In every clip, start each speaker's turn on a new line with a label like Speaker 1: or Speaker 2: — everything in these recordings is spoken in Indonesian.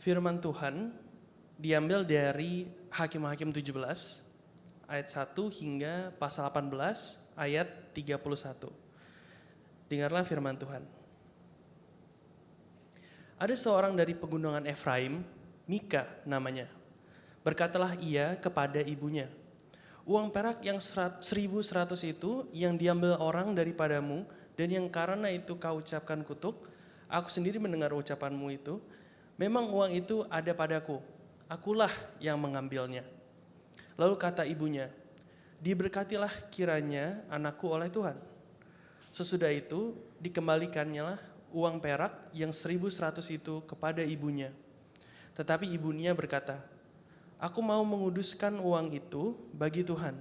Speaker 1: Firman Tuhan diambil dari Hakim-Hakim 17 ayat 1 hingga pasal 18 ayat 31. Dengarlah firman Tuhan. Ada seorang dari pegunungan Efraim, Mika namanya. Berkatalah ia kepada ibunya, "Uang perak yang 1.100 itu yang diambil orang daripadamu, dan yang karena itu kau ucapkan kutuk, aku sendiri mendengar ucapanmu itu, memang uang itu ada padaku, akulah yang mengambilnya." Lalu kata ibunya, "Diberkatilah kiranya anakku oleh Tuhan." Sesudah itu dikembalikannya lah uang perak yang 1.100 itu kepada ibunya. Tetapi ibunya berkata, "Aku mau menguduskan uang itu bagi Tuhan.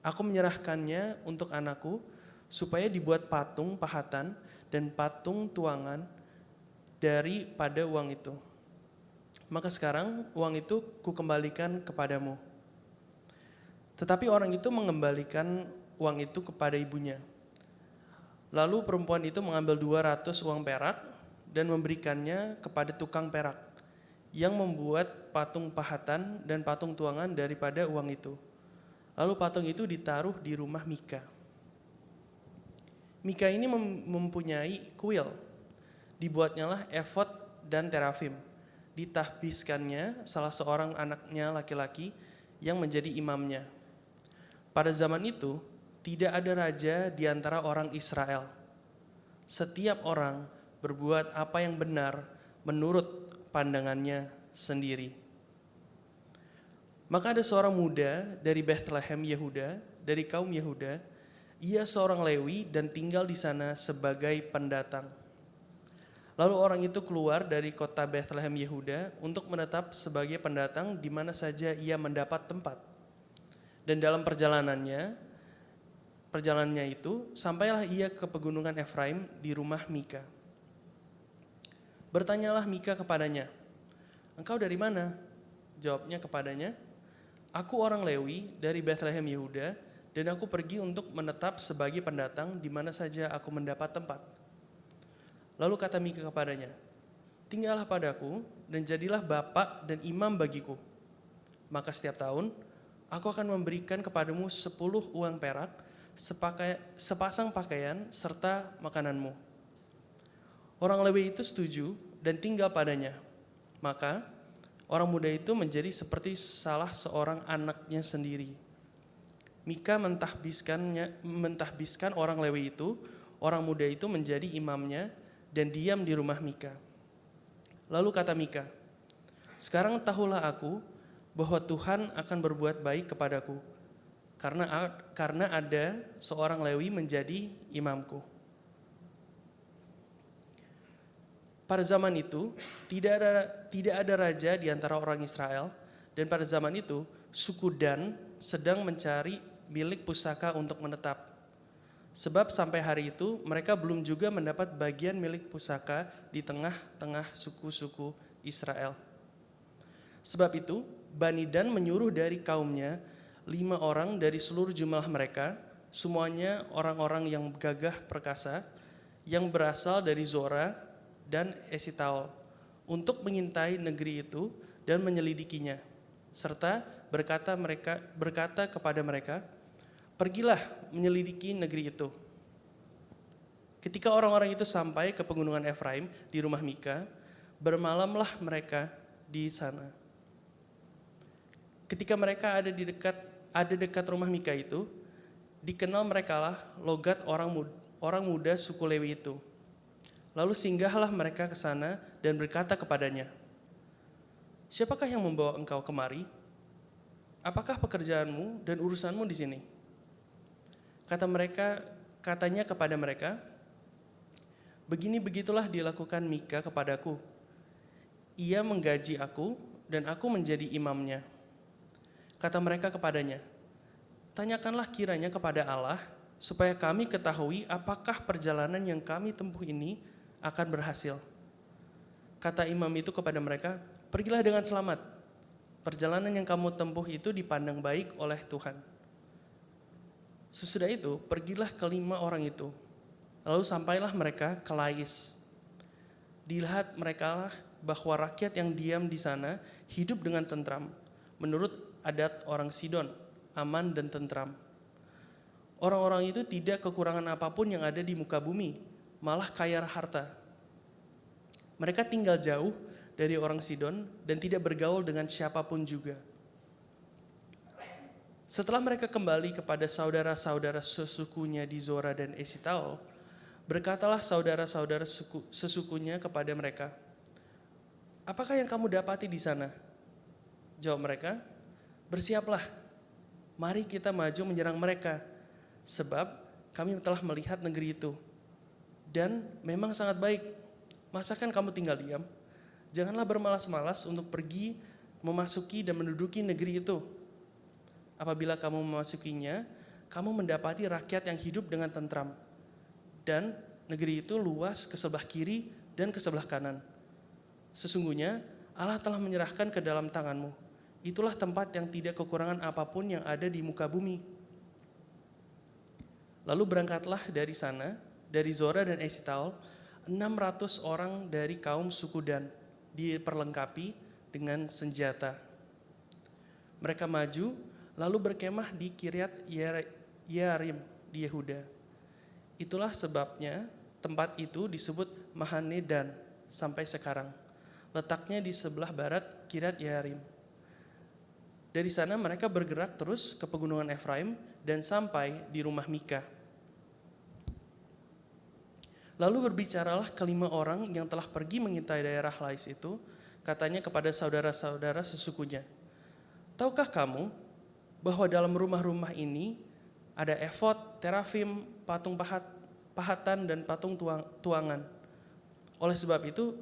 Speaker 1: Aku menyerahkannya untuk anakku supaya dibuat patung pahatan dan patung tuangan daripada uang itu. Maka sekarang uang itu kukembalikan kepadamu." Tetapi orang itu mengembalikan uang itu kepada ibunya. Lalu perempuan itu mengambil 200 uang perak dan memberikannya kepada tukang perak yang membuat patung pahatan dan patung tuangan daripada uang itu. Lalu patung itu ditaruh di rumah Mika. Mika ini mempunyai kuil. Dibuatnya lah efod dan terafim. Ditahbiskannya salah seorang anaknya laki-laki yang menjadi imamnya. Pada zaman itu, tidak ada raja di antara orang Israel. Setiap orang berbuat apa yang benar menurut pandangannya sendiri. Maka ada seorang muda dari Bethlehem Yehuda, dari kaum Yehuda. Ia seorang Lewi dan tinggal di sana sebagai pendatang. Lalu orang itu keluar dari kota Bethlehem Yehuda untuk menetap sebagai pendatang di mana saja ia mendapat tempat. Dan dalam perjalanannya itu, sampailah ia ke pegunungan Efraim di rumah Mika. Bertanyalah Mika kepadanya, "Engkau dari mana?" Jawabnya kepadanya, "Aku orang Lewi dari Bethlehem Yehuda, dan aku pergi untuk menetap sebagai pendatang di mana saja aku mendapat tempat." Lalu kata Mika kepadanya, "Tinggallah padaku dan jadilah bapak dan imam bagiku. Maka setiap tahun aku akan memberikan kepadamu 10 uang perak, sepasang pakaian, serta makananmu." Orang Lewi itu setuju dan tinggal padanya. Maka orang muda itu menjadi seperti salah seorang anaknya sendiri. Mika mentahbiskan orang Lewi itu, orang muda itu menjadi imamnya dan diam di rumah Mika. Lalu kata Mika, "Sekarang tahulah aku bahwa Tuhan akan berbuat baik kepadaku, karena ada seorang Lewi menjadi imamku." Pada zaman itu tidak ada raja di antara orang Israel, dan pada zaman itu suku Dan sedang mencari milik pusaka untuk menetap. Sebab sampai hari itu mereka belum juga mendapat bagian milik pusaka di tengah-tengah suku-suku Israel. Sebab itu Bani Dan menyuruh dari kaumnya 5 orang dari seluruh jumlah mereka, semuanya orang-orang yang gagah perkasa, yang berasal dari Zora dan Esitaol, untuk mengintai negeri itu dan menyelidikinya, serta berkata kepada mereka, "Pergilah menyelidiki negeri itu." Ketika orang-orang itu sampai ke pegunungan Efraim di rumah Mika, bermalamlah mereka di sana. Ketika mereka ada dekat rumah Mika itu, dikenal merekalah logat orang muda suku Lewi itu. Lalu singgahlah mereka ke sana dan berkata kepadanya, "Siapakah yang membawa engkau kemari? Apakah pekerjaanmu dan urusanmu di sini?" Katanya kepada mereka, "Begitulah dilakukan Mika kepadaku. Ia menggaji aku dan aku menjadi imamnya." Kata mereka kepadanya, "Tanyakanlah kiranya kepada Allah, supaya kami ketahui apakah perjalanan yang kami tempuh ini akan berhasil." Kata imam itu kepada mereka, "Pergilah dengan selamat. Perjalanan yang kamu tempuh itu dipandang baik oleh Tuhan." Sesudah itu, pergilah ke-5 orang itu. Lalu sampailah mereka ke Lais. Dilihat mereka lah bahwa rakyat yang diam di sana hidup dengan tentram, menurut adat orang Sidon, aman dan tentram. Orang-orang itu tidak kekurangan apapun yang ada di muka bumi, malah kaya harta. Mereka tinggal jauh dari orang Sidon dan tidak bergaul dengan siapapun juga. Setelah mereka kembali kepada saudara-saudara sesukunya di Zora dan Esitaol, berkatalah saudara-saudara sesukunya kepada mereka, "Apakah yang kamu dapati di sana?" Jawab mereka, "Bersiaplah, mari kita maju menyerang mereka, sebab kami telah melihat negeri itu. Dan memang sangat baik, masakan kamu tinggal diam? Janganlah bermalas-malas untuk pergi, memasuki dan menduduki negeri itu. Apabila kamu memasukinya, kamu mendapati rakyat yang hidup dengan tentram. Dan negeri itu luas ke sebelah kiri dan ke sebelah kanan. Sesungguhnya Allah telah menyerahkan ke dalam tanganmu. Itulah tempat yang tidak kekurangan apapun yang ada di muka bumi." Lalu berangkatlah dari sana, dari Zora dan Esitaol, 600 orang dari kaum suku Dan, diperlengkapi dengan senjata. Mereka maju, lalu berkemah di Kiryat Yearim di Yehuda. Itulah sebabnya tempat itu disebut Mahane Dan sampai sekarang. Letaknya di sebelah barat Kiryat Yearim. Dari sana mereka bergerak terus ke pegunungan Efraim dan sampai di rumah Mika. Lalu berbicaralah kelima orang yang telah pergi mengintai daerah Lais itu, katanya kepada saudara-saudara sesukunya, "Tahukah kamu bahwa dalam rumah-rumah ini ada efod, terafim, patung pahatan, dan patung tuangan? Oleh sebab itu,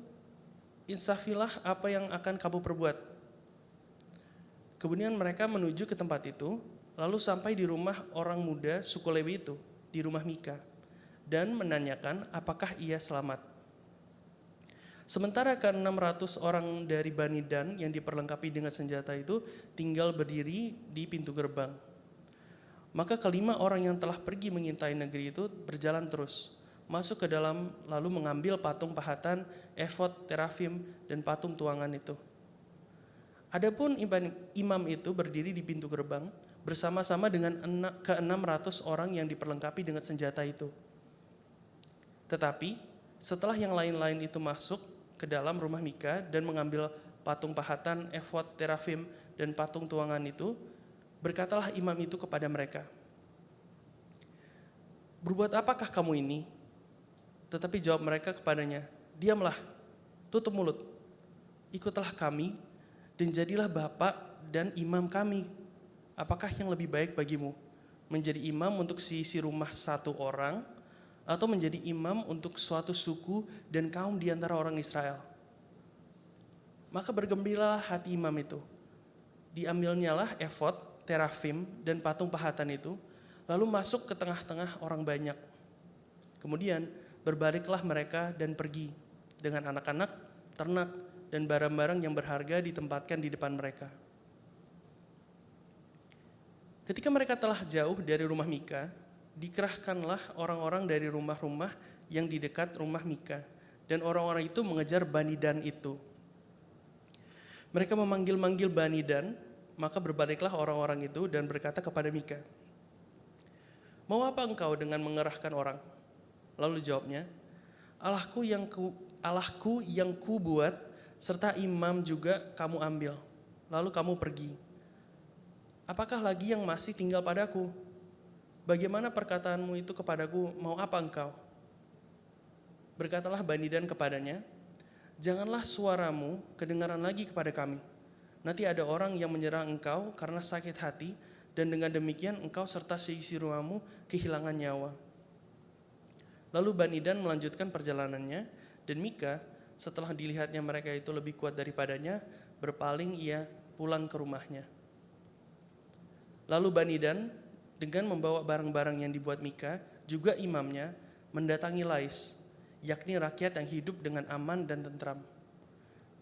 Speaker 1: insafilah apa yang akan kamu perbuat." Kemudian mereka menuju ke tempat itu, lalu sampai di rumah orang muda suku Lewi itu, di rumah Mika, dan menanyakan apakah ia selamat. Sementara ke-600 orang dari Bani Dan yang diperlengkapi dengan senjata itu tinggal berdiri di pintu gerbang. Maka kelima orang yang telah pergi mengintai negeri itu berjalan terus, masuk ke dalam lalu mengambil patung pahatan, efod, terafim, dan patung tuangan itu. Adapun imam itu berdiri di pintu gerbang bersama-sama dengan ke-600 orang yang diperlengkapi dengan senjata itu. Tetapi setelah yang lain-lain itu masuk ke dalam rumah Mika dan mengambil patung pahatan, efod, terafim, dan patung tuangan itu, berkatalah imam itu kepada mereka, "Berbuat apakah kamu ini?" Tetapi jawab mereka kepadanya, "Diamlah, tutup mulut, ikutlah kami dan jadilah bapak dan imam kami. Apakah yang lebih baik bagimu, menjadi imam untuk seisi rumah satu orang, atau menjadi imam untuk suatu suku dan kaum di antara orang Israel?" Maka bergembiralah hati imam itu. Diambilnyalah efod, terafim, dan patung pahatan itu, lalu masuk ke tengah-tengah orang banyak. Kemudian berbaliklah mereka dan pergi dengan anak-anak, ternak, dan barang-barang yang berharga ditempatkan di depan mereka. Ketika mereka telah jauh dari rumah Mika, dikerahkanlah orang-orang dari rumah-rumah yang di dekat rumah Mika, dan orang-orang itu mengejar Bani Dan itu. Mereka memanggil-manggil Bani Dan, maka berbaliklah orang-orang itu dan berkata kepada Mika, "Mau apa engkau dengan mengerahkan orang?" Lalu jawabnya, Allahku yang ku buat, serta imam juga kamu ambil, lalu kamu pergi. Apakah lagi yang masih tinggal padaku? Bagaimana perkataanmu itu kepadaku, mau apa engkau? Berkatalah Bani Dan kepadanya, "Janganlah suaramu kedengaran lagi kepada kami. Nanti ada orang yang menyerang engkau karena sakit hati, dan dengan demikian engkau serta seisi rumahmu kehilangan nyawa." Lalu Bani Dan melanjutkan perjalanannya, dan Mika setelah dilihatnya mereka itu lebih kuat daripadanya, berpaling ia pulang ke rumahnya. Lalu Bani Dan dengan membawa barang-barang yang dibuat Mika, juga imamnya, mendatangi Lais, yakni rakyat yang hidup dengan aman dan tentram.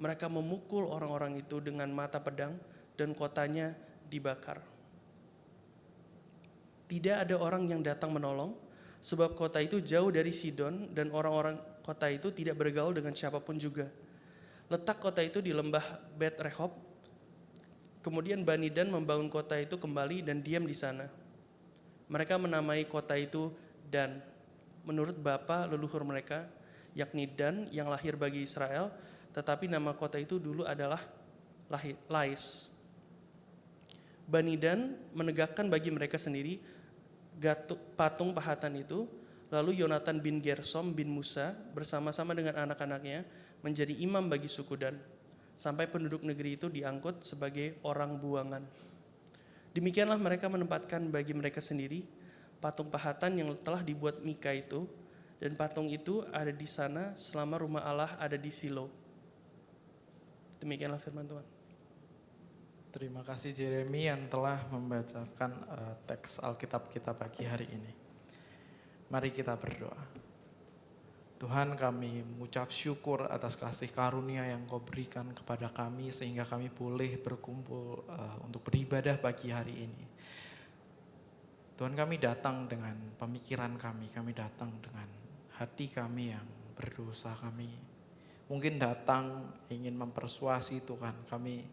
Speaker 1: Mereka memukul orang-orang itu dengan mata pedang dan kotanya dibakar. Tidak ada orang yang datang menolong, sebab kota itu jauh dari Sidon dan orang-orang kota itu tidak bergaul dengan siapapun juga. Letak kota itu di lembah Bet Rehob. Kemudian Bani Dan membangun kota itu kembali dan diam di sana. Mereka menamai kota itu Dan, menurut bapa leluhur mereka, yakni Dan yang lahir bagi Israel, tetapi nama kota itu dulu adalah Lais. Bani Dan menegakkan bagi mereka sendiri patung pahatan itu, lalu Yonatan bin Gersom bin Musa bersama-sama dengan anak-anaknya menjadi imam bagi suku Dan, sampai penduduk negeri itu diangkut sebagai orang buangan. Demikianlah mereka menempatkan bagi mereka sendiri patung pahatan yang telah dibuat Mika itu, dan patung itu ada di sana selama rumah Allah ada di Silo. Demikianlah firman Tuhan.
Speaker 2: Terima kasih Jeremy yang telah membacakan teks Alkitab kita pagi hari ini. Mari kita berdoa. Tuhan, kami mengucap syukur atas kasih karunia yang Kau berikan kepada kami sehingga kami boleh berkumpul untuk beribadah pagi hari ini. Tuhan, kami datang dengan pemikiran kami datang dengan hati kami yang berdosa, kami mungkin datang ingin mempersuasi Tuhan, kami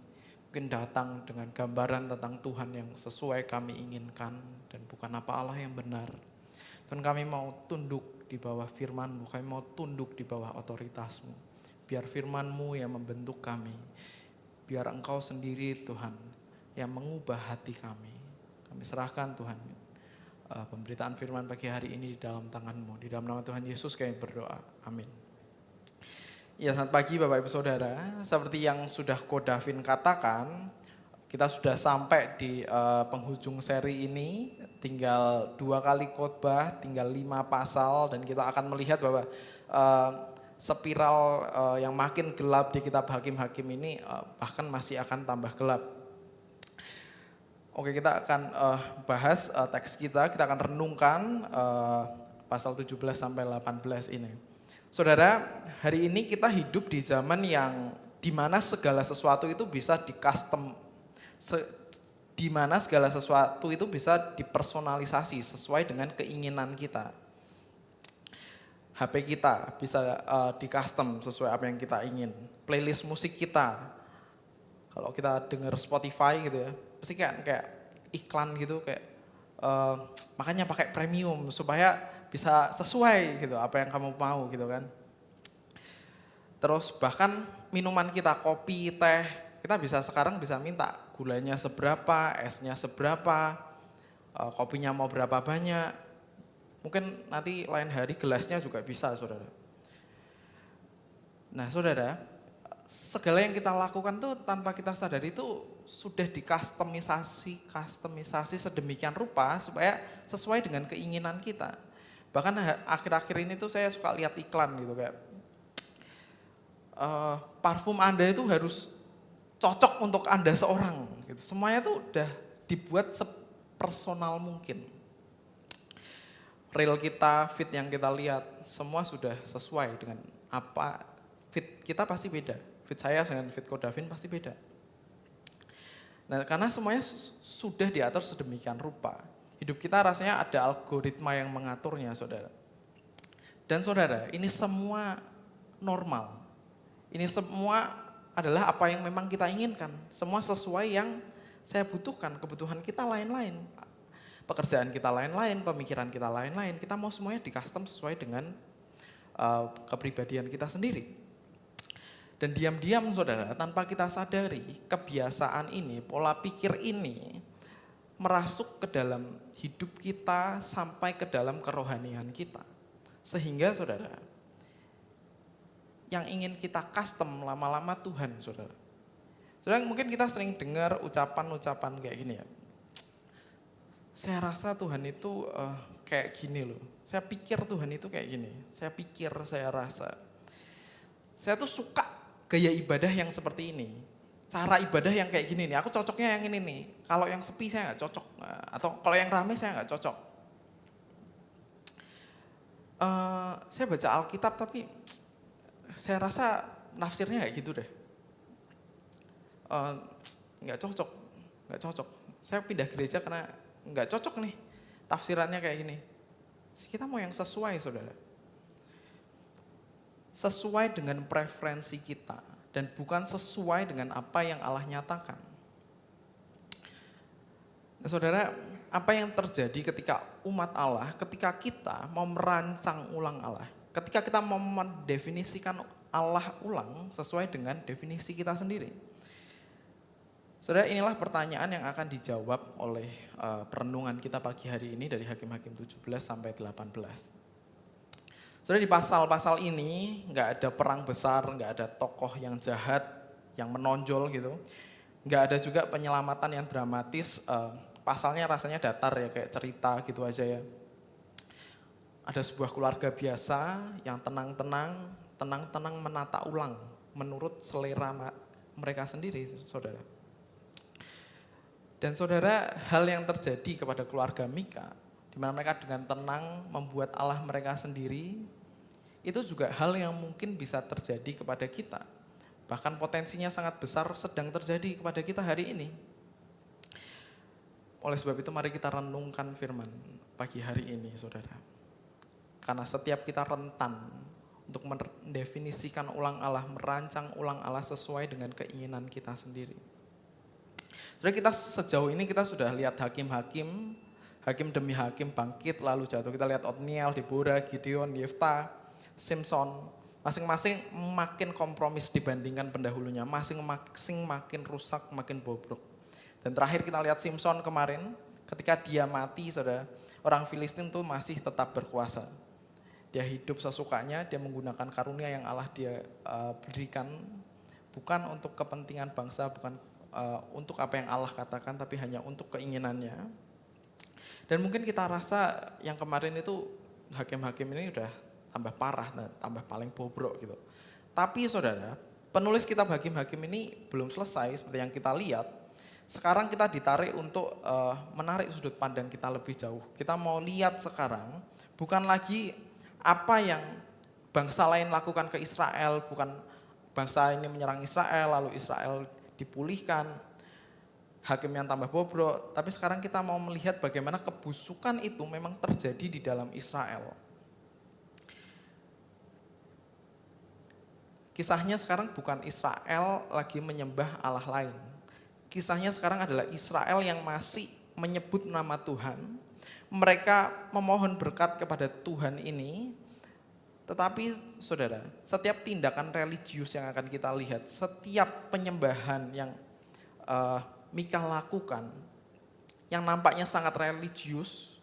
Speaker 2: mungkin datang dengan gambaran tentang Tuhan yang sesuai kami inginkan dan bukan apa Allah yang benar. Tuhan, kami mau tunduk di bawah firman-Mu, kami mau tunduk di bawah otoritas-Mu. Biar firman-Mu yang membentuk kami, biar Engkau sendiri Tuhan yang mengubah hati kami. Kami serahkan Tuhan pemberitaan firman pagi hari ini di dalam tangan-Mu. Di dalam nama Tuhan Yesus kami berdoa, amin. Ya, selamat pagi Bapak Ibu Saudara. Seperti yang sudah Ko Davin katakan, kita sudah sampai di penghujung seri ini. Tinggal 2 kali khotbah, tinggal 5 pasal, dan kita akan melihat bahwa spiral yang makin gelap di kitab Hakim-Hakim ini bahkan masih akan tambah gelap. Oke, kita akan bahas teks kita akan renungkan pasal 17 sampai 18 ini. Saudara, hari ini kita hidup di zaman yang dimana segala sesuatu itu bisa di-custom, di mana segala sesuatu itu bisa dipersonalisasi sesuai dengan keinginan kita. HP kita bisa di-custom sesuai apa yang kita ingin. Playlist musik kita, kalau kita dengar Spotify gitu ya, pasti kayak iklan gitu, kayak makanya pakai premium supaya bisa sesuai gitu apa yang kamu mau gitu kan. Terus bahkan minuman kita, kopi, teh, kita sekarang bisa minta gulanya seberapa, esnya seberapa, kopinya mau berapa banyak. Mungkin nanti lain hari gelasnya juga bisa, saudara. Nah, saudara, segala yang kita lakukan tuh tanpa kita sadari itu sudah dikustomisasi sedemikian rupa supaya sesuai dengan keinginan kita. Bahkan akhir-akhir ini tuh saya suka lihat iklan gitu kayak parfum Anda itu harus cocok untuk Anda seorang gitu. Semuanya tuh udah dibuat sepersonal mungkin. Reel kita, fit yang kita lihat, semua sudah sesuai dengan apa. Fit kita pasti beda. Fit saya dengan fit Ko Davin pasti beda. Nah, karena semuanya sudah diatur sedemikian rupa. Hidup kita rasanya ada algoritma yang mengaturnya, saudara. Dan saudara, ini semua normal. Ini semua adalah apa yang memang kita inginkan. Semua sesuai yang saya butuhkan, kebutuhan kita lain-lain. Pekerjaan kita lain-lain, pemikiran kita lain-lain. Kita mau semuanya di-custom sesuai dengan kepribadian kita sendiri. Dan diam-diam saudara, tanpa kita sadari, kebiasaan ini, pola pikir ini, merasuk ke dalam hidup kita sampai ke dalam kerohanian kita. Sehingga saudara, yang ingin kita custom lama-lama Tuhan, saudara. Saudara, mungkin kita sering dengar ucapan-ucapan kayak gini ya. Saya rasa Tuhan itu kayak gini loh. Saya pikir Tuhan itu kayak gini. Saya pikir, saya rasa. Saya tuh suka gaya ibadah yang seperti ini. Cara ibadah yang kayak gini nih. Aku cocoknya yang ini nih. Kalau yang sepi saya nggak cocok. Atau kalau yang rame saya nggak cocok. Saya baca Alkitab tapi saya rasa nafsirnya kayak gitu deh. Nggak cocok. Saya pindah gereja karena nggak cocok nih tafsirannya kayak gini. Kita mau yang sesuai, saudara. Sesuai dengan preferensi kita. dan bukan sesuai dengan apa yang Allah nyatakan. Nah, saudara, apa yang terjadi ketika umat Allah, ketika kita mau merancang ulang Allah, ketika kita mau mendefinisikan Allah ulang sesuai dengan definisi kita sendiri. Saudara, inilah pertanyaan yang akan dijawab oleh perenungan kita pagi hari ini dari Hakim-Hakim 17 sampai 18. Saudara, di pasal-pasal ini nggak ada perang besar, nggak ada tokoh yang jahat, yang menonjol gitu. Nggak ada juga penyelamatan yang dramatis, pasalnya rasanya datar ya, kayak cerita gitu aja ya. Ada sebuah keluarga biasa yang tenang-tenang menata ulang menurut selera mereka sendiri, saudara. Dan saudara, hal yang terjadi kepada keluarga Mika, di mana mereka dengan tenang membuat Allah mereka sendiri, itu juga hal yang mungkin bisa terjadi kepada kita. Bahkan potensinya sangat besar sedang terjadi kepada kita hari ini. Oleh sebab itu mari kita renungkan firman pagi hari ini, saudara. Karena setiap kita rentan untuk mendefinisikan ulang Allah, merancang ulang Allah sesuai dengan keinginan kita sendiri. Saudara, kita sejauh ini kita sudah lihat hakim-hakim, hakim demi hakim bangkit lalu jatuh. Kita lihat Otniel, Deborah, Gideon, Yefta, Simpson, masing-masing makin kompromis dibandingkan pendahulunya, masing-masing makin rusak, makin bobrok. Dan terakhir kita lihat Simpson kemarin, ketika dia mati, saudara, orang Filistin tuh masih tetap berkuasa. Dia hidup sesukanya, dia menggunakan karunia yang Allah dia berikan, bukan untuk kepentingan bangsa, bukan untuk apa yang Allah katakan, tapi hanya untuk keinginannya. Dan mungkin kita rasa yang kemarin itu hakim-hakim ini udah tambah parah, tambah paling bobrok gitu. Tapi saudara, penulis kitab hakim-hakim ini belum selesai seperti yang kita lihat. Sekarang kita ditarik untuk menarik sudut pandang kita lebih jauh. Kita mau lihat sekarang bukan lagi apa yang bangsa lain lakukan ke Israel, bukan bangsa ini menyerang Israel lalu Israel dipulihkan, hakim yang tambah bobrok, tapi sekarang kita mau melihat bagaimana kebusukan itu memang terjadi di dalam Israel. Kisahnya sekarang bukan Israel lagi menyembah Allah lain. Kisahnya sekarang adalah Israel yang masih menyebut nama Tuhan. Mereka memohon berkat kepada Tuhan ini. Tetapi saudara, setiap tindakan religius yang akan kita lihat, setiap penyembahan yang Mika lakukan, yang nampaknya sangat religius,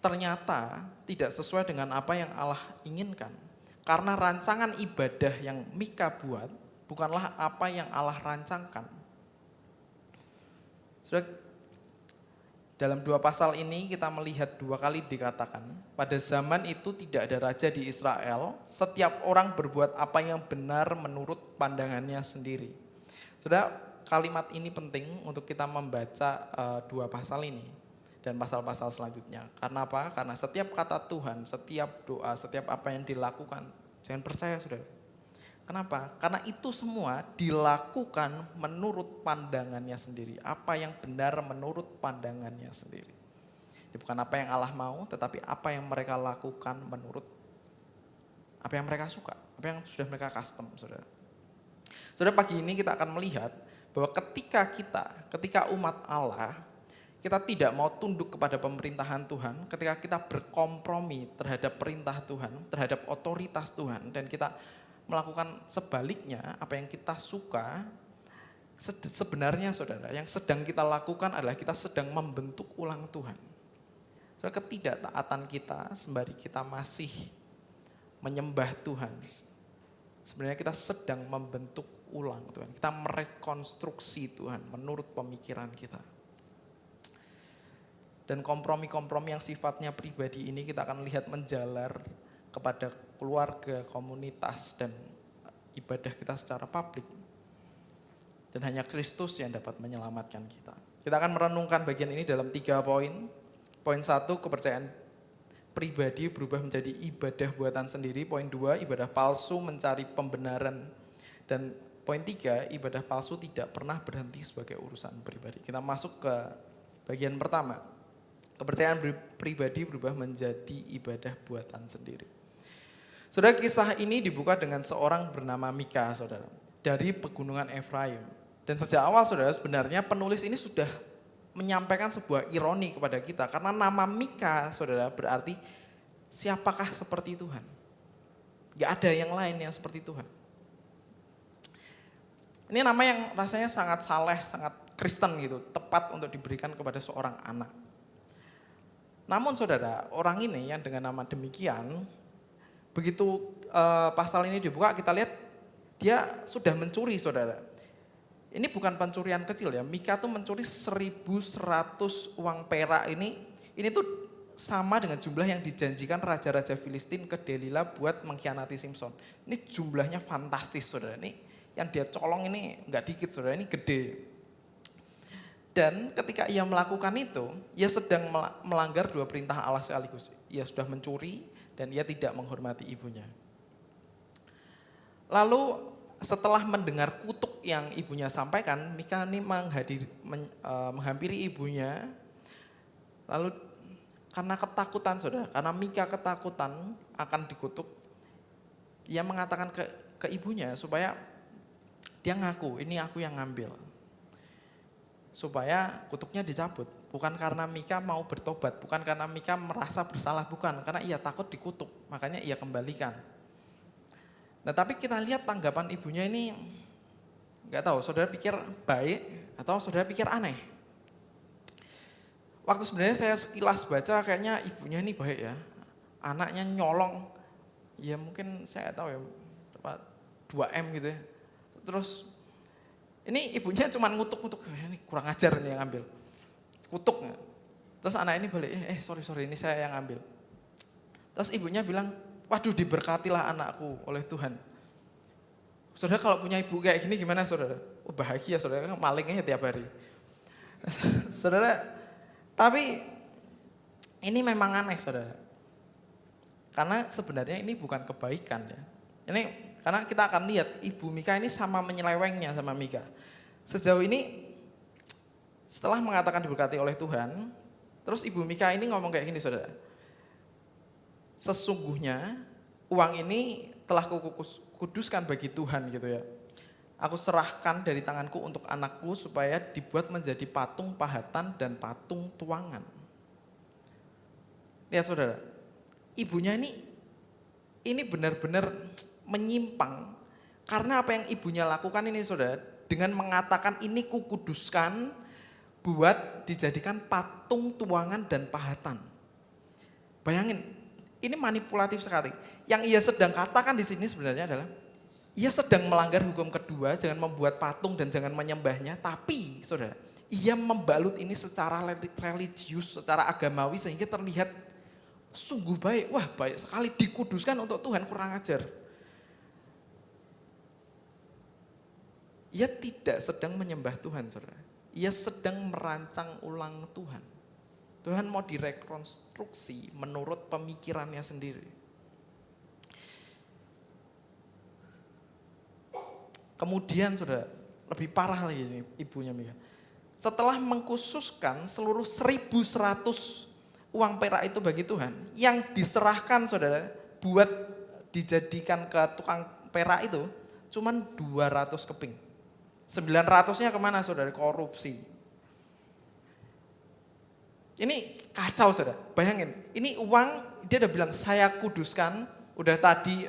Speaker 2: ternyata tidak sesuai dengan apa yang Allah inginkan. Karena rancangan ibadah yang Mika buat bukanlah apa yang Allah rancangkan. Saudara, dalam 2 pasal ini kita melihat 2 kali dikatakan, pada zaman itu tidak ada raja di Israel, setiap orang berbuat apa yang benar menurut pandangannya sendiri. Saudara, kalimat ini penting untuk kita membaca 2 pasal ini dan pasal-pasal selanjutnya. Karena apa? Karena setiap kata Tuhan, setiap doa, setiap apa yang dilakukan, jangan percaya saudara. Kenapa? Karena itu semua dilakukan menurut pandangannya sendiri. Apa yang benar menurut pandangannya sendiri. Ini bukan apa yang Allah mau, tetapi apa yang mereka lakukan menurut apa yang mereka suka, apa yang sudah mereka custom, saudara. Saudara, pagi ini kita akan melihat bahwa ketika umat Allah, kita tidak mau tunduk kepada pemerintahan Tuhan, ketika kita berkompromi terhadap perintah Tuhan, terhadap otoritas Tuhan, dan kita melakukan sebaliknya, apa yang kita suka, sebenarnya saudara, yang sedang kita lakukan adalah kita sedang membentuk ulang Tuhan. Saudara, ketidaktaatan kita sembari kita masih menyembah Tuhan, sebenarnya kita sedang membentuk ulang Tuhan, kita merekonstruksi Tuhan menurut pemikiran kita. Dan kompromi-kompromi yang sifatnya pribadi ini kita akan lihat menjalar kepada keluarga, komunitas, dan ibadah kita secara publik. Dan hanya Kristus yang dapat menyelamatkan kita. Kita akan merenungkan bagian ini dalam 3 poin. Poin 1, kepercayaan pribadi berubah menjadi ibadah buatan sendiri. Poin 2, ibadah palsu mencari pembenaran. Dan poin 3, ibadah palsu tidak pernah berhenti sebagai urusan pribadi. Kita masuk ke bagian pertama. Kepercayaan pribadi berubah menjadi ibadah buatan sendiri. Saudara, kisah ini dibuka dengan seorang bernama Mika, saudara. dari pegunungan Efraim. Dan sejak awal saudara, sebenarnya penulis ini sudah menyampaikan sebuah ironi kepada kita. Karena nama Mika saudara berarti siapakah seperti Tuhan. Gak ada yang lain yang seperti Tuhan. Ini nama yang rasanya sangat saleh, sangat Kristen gitu, tepat untuk diberikan kepada seorang anak. Namun saudara, orang ini yang dengan nama demikian, begitu pasal ini dibuka kita lihat dia sudah mencuri saudara. Ini bukan pencurian kecil ya, Mika tuh mencuri 1.100 uang perak ini tuh sama dengan jumlah yang dijanjikan raja-raja Filistin ke Delila buat mengkhianati Simson. Ini jumlahnya fantastis saudara, ini yang dia colong ini nggak dikit saudara, ini gede. Dan ketika ia melakukan itu, ia sedang melanggar 2 perintah Allah sekaligus. Ia sudah mencuri dan ia tidak menghormati ibunya. Lalu setelah mendengar kutuk yang ibunya sampaikan, Mika ini menghampiri ibunya. Lalu karena ketakutan saudara, karena Mika ketakutan akan dikutuk, ia mengatakan ke ibunya supaya dia ngaku, ini aku yang ngambil. Supaya kutuknya dicabut. Bukan karena Mika mau bertobat, bukan karena Mika merasa bersalah, bukan. Karena ia takut dikutuk, makanya ia kembalikan. Nah tapi kita lihat tanggapan ibunya ini, gak tahu saudara pikir baik atau saudara pikir aneh. Waktu sebenarnya saya sekilas baca kayaknya ibunya ini baik ya. Anaknya nyolong, ya mungkin saya tahu ya, 2M gitu ya. Terus ini ibunya cuma ngutuk-ngutuk, ini kurang ajar nih yang ambil. Kutuk. Terus anak ini balik, sorry ini saya yang ambil. Terus ibunya bilang, waduh diberkatilah anakku oleh Tuhan. Saudara kalau punya ibu kayak gini gimana saudara? Oh bahagia saudara, malingnya tiap hari. Saudara, tapi ini memang aneh saudara. Karena sebenarnya ini bukan kebaikan ya. Ini karena kita akan lihat ibu Mika ini sama menyelewengnya sama Mika. Sejauh ini setelah mengatakan diberkati oleh Tuhan, terus ibu Mika ini ngomong kayak gini saudara. Sesungguhnya uang ini telah kukuduskan bagi Tuhan gitu ya. Aku serahkan dari tanganku untuk anakku supaya dibuat menjadi patung pahatan dan patung tuangan. Lihat saudara, ibunya ini benar-benar menyimpang. Karena apa yang ibunya lakukan ini saudara, dengan mengatakan ini kukuduskan buat dijadikan patung tuangan dan pahatan. Bayangin, ini manipulatif sekali. Yang ia sedang katakan di sini sebenarnya adalah ia sedang melanggar hukum kedua, jangan membuat patung dan jangan menyembahnya. Tapi, saudara, ia membalut ini secara religius, secara agamawi sehingga terlihat sungguh baik. Wah, baik sekali dikuduskan untuk Tuhan, kurang ajar. Ia tidak sedang menyembah Tuhan, saudara. Ia sedang merancang ulang Tuhan. Tuhan mau direkonstruksi menurut pemikirannya sendiri. Kemudian saudara, lebih parah lagi ini ibunya Mika. Setelah mengkhususkan seluruh 1.100 uang perak itu bagi Tuhan, yang diserahkan saudara buat dijadikan ke tukang perak itu cuman 200 keping. 900-nya kemana saudara? Korupsi. Ini kacau saudara, bayangin. Ini uang, dia udah bilang saya kuduskan, udah tadi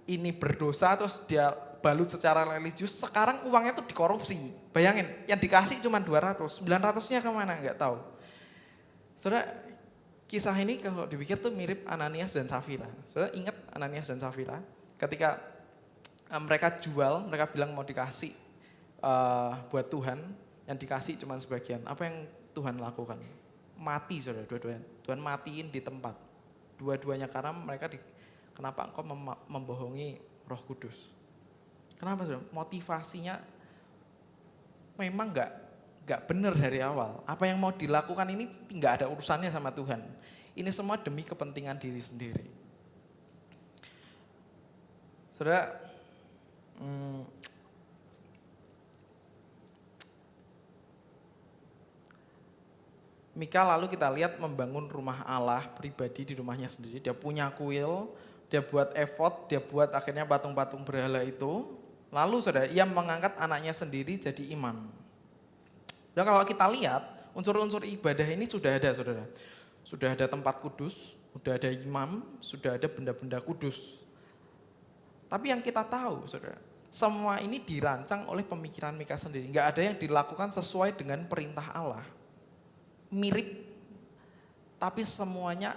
Speaker 2: ini berdosa terus dia balut secara religius, sekarang uangnya tuh dikorupsi. Bayangin, yang dikasih cuma 200, 900-nya kemana nggak tahu. Saudara, kisah ini kalau dipikir tuh mirip Ananias dan Safira. Saudara ingat Ananias dan Safira ketika mereka jual, mereka bilang mau dikasih buat Tuhan, yang dikasih cuma sebagian. Apa yang Tuhan lakukan? Mati saudara, dua-duanya. Tuhan matiin di tempat. Dua-duanya karena mereka kenapa engkau membohongi Roh Kudus? Kenapa saudara? Motivasinya memang nggak benar dari awal. Apa yang mau dilakukan ini nggak ada urusannya sama Tuhan. Ini semua demi kepentingan diri sendiri. Saudara, Mika lalu kita lihat membangun rumah Allah pribadi di rumahnya sendiri. Dia punya kuil, dia buat efod, dia buat akhirnya patung-patung berhala itu. Lalu saudara, ia mengangkat anaknya sendiri jadi imam. Dan kalau kita lihat, unsur-unsur ibadah ini sudah ada saudara. Sudah ada tempat kudus, sudah ada imam, sudah ada benda-benda kudus. Tapi yang kita tahu saudara, semua ini dirancang oleh pemikiran Mika sendiri. Enggak ada yang dilakukan sesuai dengan perintah Allah. Mirip, tapi semuanya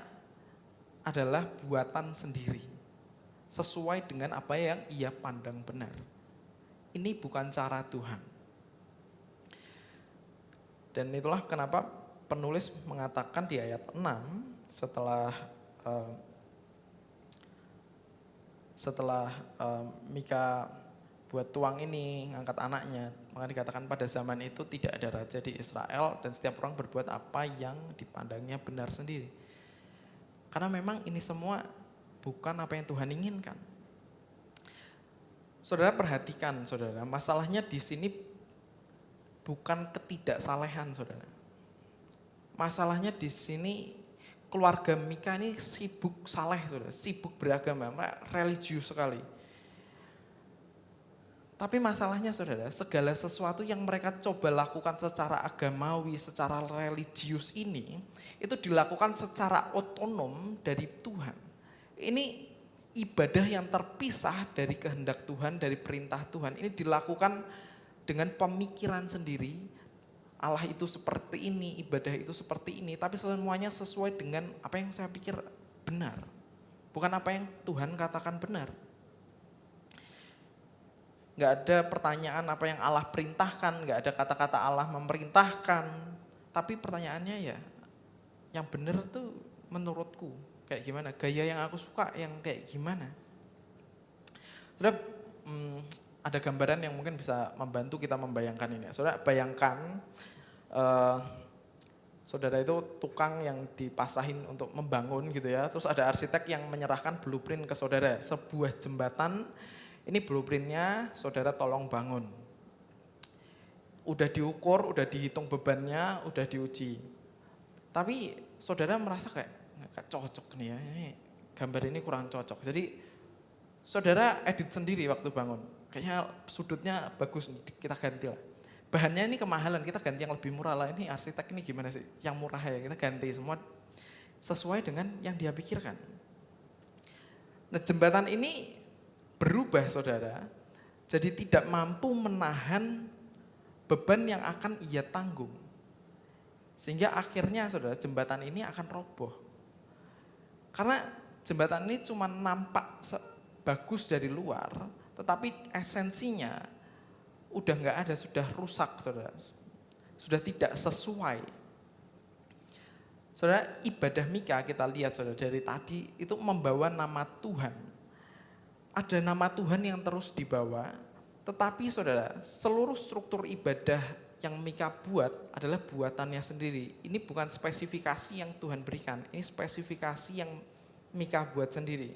Speaker 2: adalah buatan sendiri. Sesuai dengan apa yang ia pandang benar. Ini bukan cara Tuhan. Dan itulah kenapa penulis mengatakan di ayat 6 setelah Mika buat tuang ini, ngangkat anaknya, maka dikatakan pada zaman itu tidak ada raja di Israel dan setiap orang berbuat apa yang dipandangnya benar sendiri. Karena memang ini semua bukan apa yang Tuhan inginkan. Saudara perhatikan, saudara, masalahnya di sini bukan ketidaksalehan, saudara. Masalahnya di sini keluarga Mika ini sibuk saleh, saudara, sibuk beragama, religius sekali. Tapi masalahnya, saudara, segala sesuatu yang mereka coba lakukan secara agamawi, secara religius ini, itu dilakukan secara otonom dari Tuhan. Ini ibadah yang terpisah dari kehendak Tuhan, dari perintah Tuhan. Ini dilakukan dengan pemikiran sendiri. Allah itu seperti ini, ibadah itu seperti ini. Tapi semuanya sesuai dengan apa yang saya pikir benar. Bukan apa yang Tuhan katakan benar. Gak ada pertanyaan apa yang Allah perintahkan, gak ada kata-kata Allah memerintahkan. Tapi pertanyaannya ya, yang benar tuh menurutku kayak gimana, gaya yang aku suka yang kayak gimana. Saudara, ada gambaran yang mungkin bisa membantu kita membayangkan ini. Saudara, bayangkan saudara itu tukang yang dipasrahin untuk membangun gitu ya, terus ada arsitek yang menyerahkan blueprint ke saudara, sebuah jembatan, ini blueprintnya saudara tolong bangun. Udah diukur, udah dihitung bebannya, udah diuji. Tapi saudara merasa kayak nggak cocok nih ya, ini gambar ini kurang cocok. Jadi saudara edit sendiri waktu bangun, kayaknya sudutnya bagus, kita ganti lah. Bahannya ini kemahalan, kita ganti yang lebih murah lah. Ini arsitek ini gimana sih, yang murah ya, kita ganti semua sesuai dengan yang dia pikirkan. Nah, jembatan ini berubah saudara, jadi tidak mampu menahan beban yang akan ia tanggung. Sehingga akhirnya saudara, jembatan ini akan roboh. Karena jembatan ini cuma nampak bagus dari luar, tetapi esensinya udah nggak ada, sudah rusak saudara. Sudah tidak sesuai. Saudara, ibadah Mika kita lihat saudara, dari tadi itu membawa nama Tuhan. Ada nama Tuhan yang terus dibawa, tetapi saudara, seluruh struktur ibadah yang Mika buat adalah buatannya sendiri. Ini bukan spesifikasi yang Tuhan berikan, ini spesifikasi yang Mika buat sendiri.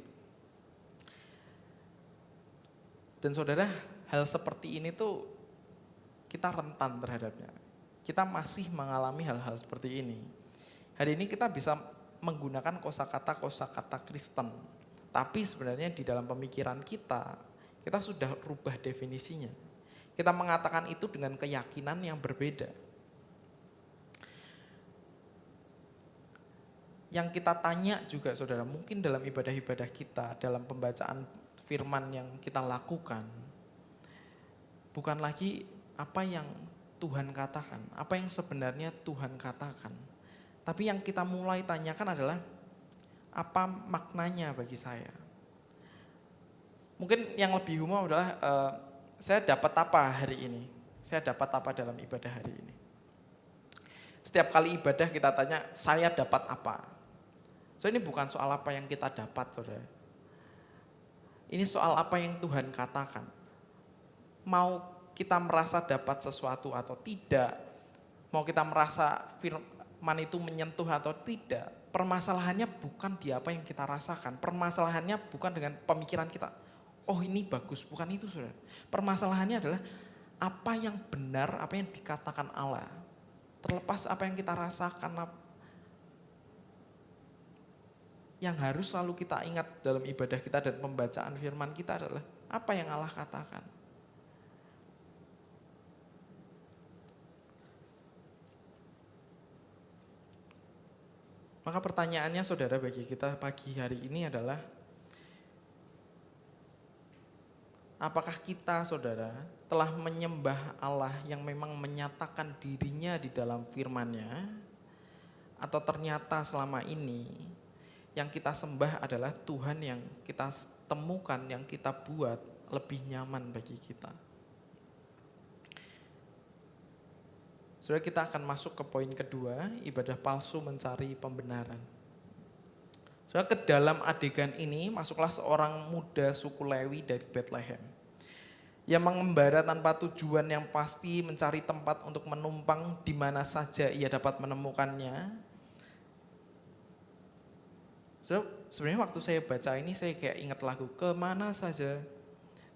Speaker 2: Dan saudara, hal seperti ini tuh kita rentan terhadapnya. Kita masih mengalami hal-hal seperti ini. Hari ini kita bisa menggunakan kosakata Kristen. Tapi sebenarnya di dalam pemikiran kita sudah rubah definisinya. Kita mengatakan itu dengan keyakinan yang berbeda. Yang kita tanya juga saudara, mungkin dalam ibadah-ibadah kita, dalam pembacaan firman yang kita lakukan, bukan lagi apa yang Tuhan katakan, apa yang sebenarnya Tuhan katakan. Tapi yang kita mulai tanyakan adalah, apa maknanya bagi saya? Mungkin yang lebih umum adalah, saya dapat apa hari ini? Saya dapat apa dalam ibadah hari ini? Setiap kali ibadah kita tanya, saya dapat apa? So ini bukan soal apa yang kita dapat, saudara. Ini soal apa yang Tuhan katakan. Mau kita merasa dapat sesuatu atau tidak, mau kita merasa firman itu menyentuh atau tidak, permasalahannya bukan di apa yang kita rasakan. Permasalahannya bukan dengan pemikiran kita, oh ini bagus, bukan itu saudara. Permasalahannya adalah apa yang benar, apa yang dikatakan Allah. Terlepas apa yang kita rasakan, yang harus selalu kita ingat dalam ibadah kita dan pembacaan firman kita adalah apa yang Allah katakan. Maka pertanyaannya saudara bagi kita pagi hari ini adalah, apakah kita saudara telah menyembah Allah yang memang menyatakan dirinya di dalam firman-Nya, atau ternyata selama ini yang kita sembah adalah Tuhan yang kita temukan, yang kita buat lebih nyaman bagi kita. Saudara, kita akan masuk ke poin kedua, ibadah palsu mencari pembenaran. Saudara, ke dalam adegan ini masuklah seorang muda suku Lewi dari Bethlehem yang mengembara tanpa tujuan yang pasti, mencari tempat untuk menumpang di mana saja ia dapat menemukannya. Saudara, sebenarnya waktu saya baca ini saya kayak ingat lagu Kemana Saja.